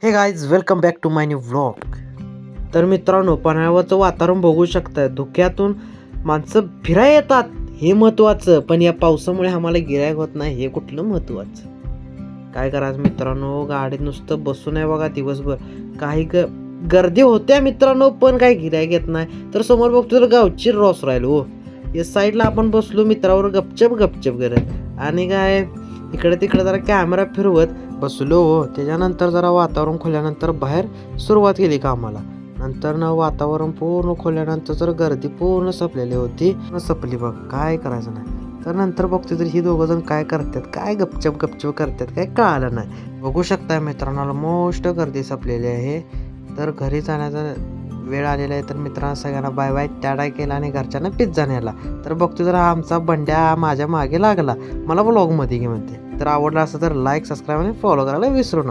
हे guys welcome back to my new vlog. तर मित्रांनो, पन्हाळ्यावरचं वातावरण बघू शकताय. धुक्यातून माणसं फिरायला येतात हे महत्त्वाचं, पण या पावसामुळे आम्हाला गिऱ्हाईक होत नाही हे कुठलं महत्त्वाचं. काय करायचं मित्रांनो, गाडीत नुसतं बसून आहे बघा दिवसभर. काही गर्दी होत्या मित्रांनो, पण काही गिऱ्हाईक येत नाही. तर समोर बघतो तर गावची रॉस राहिलो हो. या साईडला आपण बसलो मित्रावर गपचप गपचप करत, आणि काय इकडे तिकडे जरा कॅमेरा फिरवत बसलो हो. त्याच्यानंतर जरा वातावरण खोलल्यानंतर बाहेर सुरुवात केली कामाला. नंतर ना वातावरण पूर्ण खोलल्यानंतर तर गर्दी पूर्ण संपलेली होती. संपली बघ, काय करायचं नाही. तर नंतर बघतो तर ही दोघं जण काय करतात, काय गपचप गपचप करतात काय कळालं नाही. बघू शकताय मित्रांनो, मोस्ट गर्दी संपलेली आहे. तर घरी जाण्याचा वेळ आलेला आहे. तर मित्रांनो सगळ्यांना बाय बाय टाटा केला आणि घरच्यांना पिझ्झा नेला. तर बघतो तर आमचा बंड्या माझ्या मागे लागला, मला व्लॉगमध्ये घे म्हणते. तर आवडला असं तर लाईक, सबस्क्राईब आणि फॉलो करायला विसरू नका.